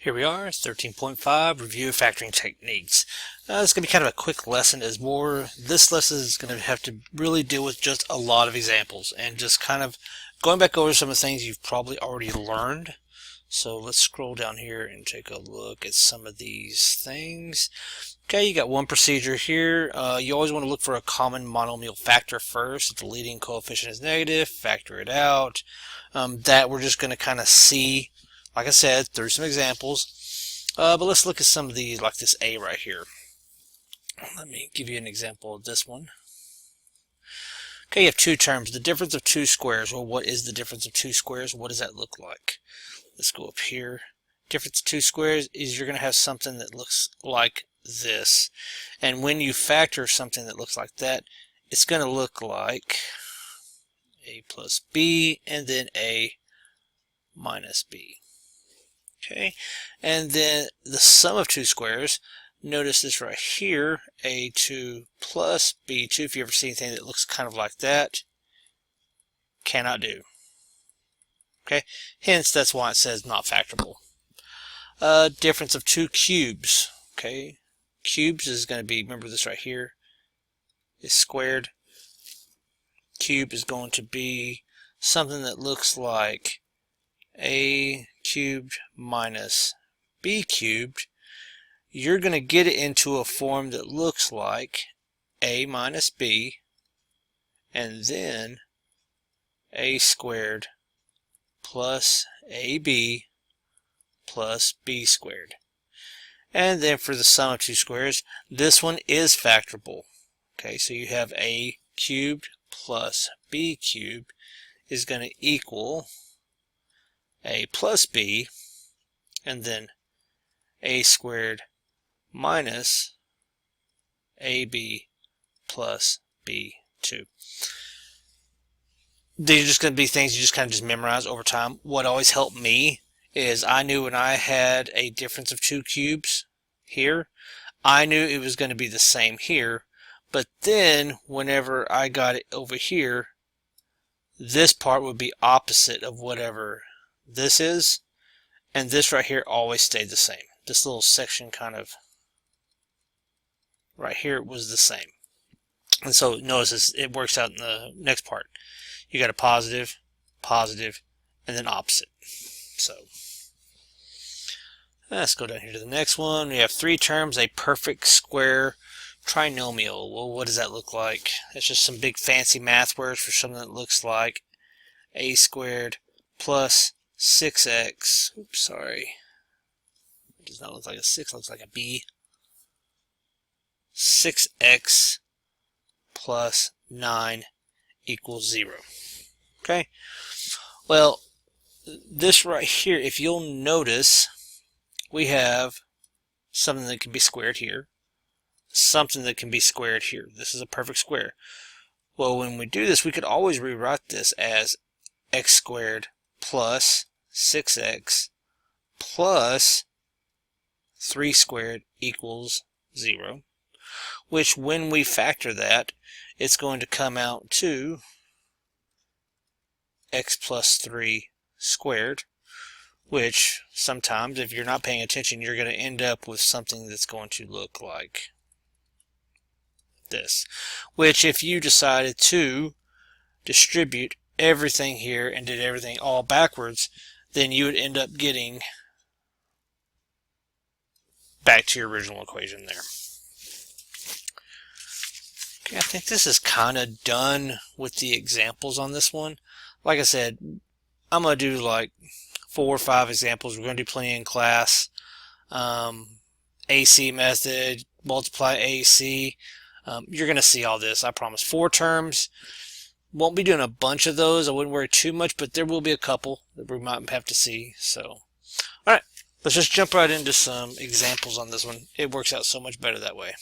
Here we are, 13.5, Review of Factoring Techniques. It's going to be kind of a quick lesson. This lesson is going to have to really deal with just a lot of examples and just kind of going back over some of the things you've probably already learned. So let's scroll down here and take a look at some of these things. Okay, you got one procedure here. You always want to look for a common monomial factor first. If the leading coefficient is negative, factor it out. That we're just going to kind of see, like I said, through some examples. But let's look at some of these, like this A right here. Let me give you an example of this one. Okay, you have two terms. The difference of two squares. Well, what is the difference of two squares? What does that look like? Let's go up here. Difference of two squares is you're going to have something that looks like this. And when you factor something that looks like that, it's going to look like A plus B and then A minus B. Okay, and then the sum of two squares, notice this right here, A2 plus B2. If you ever see anything that looks kind of like that, cannot do. Okay, hence that's why it says not factorable. Difference of two cubes. Okay, cubes is going to be, remember this right here is squared. Cube is going to be something that looks like A cubed minus B cubed. You're going to get it into a form that looks like A minus B and then A squared plus AB plus B squared. And then for the sum of two squares, this one is factorable. Okay, so you have A cubed plus B cubed is going to equal A plus B and then A squared minus AB plus B2. These are just going to be things you just kind of memorize over time. What always helped me is I knew when I had a difference of two cubes here, I knew it was going to be the same here. But then whenever I got it over here, this part would be opposite of whatever this is. And this right here always stayed the same. This little section kind of right here was the same. And so notice it works out in the next part. You got a positive, positive, and then opposite. So let's go down here to the next one. We have three terms, a perfect square trinomial. Well, what does that look like? That's just some big fancy math words for something that looks like a squared plus 6x. Oops, sorry. It does not look like a 6, it looks like a B. 6x plus 9 equals 0. Okay? Well, this right here, if you'll notice, we have something that can be squared here, something that can be squared here. This is a perfect square. Well, when we do this, we could always rewrite this as x squared plus 6x plus 3 squared equals 0, which when we factor that, it's going to come out to x plus 3 squared, which sometimes, if you're not paying attention, you're going to end up with something that's going to look like this, which if you decided to distribute everything here and did everything all backwards, then you would end up getting back to your original equation there. Okay, I think this is kind of done with the examples on this one. Like I said, I'm going to do like 4 or 5 examples. We're going to do plenty in class. AC method, multiply AC. You're going to see all this, I promise. 4 terms. Won't be doing a bunch of those. I wouldn't worry too much, but there will be a couple that we might have to see. So, alright, let's just jump right into some examples on this one. It works out so much better that way.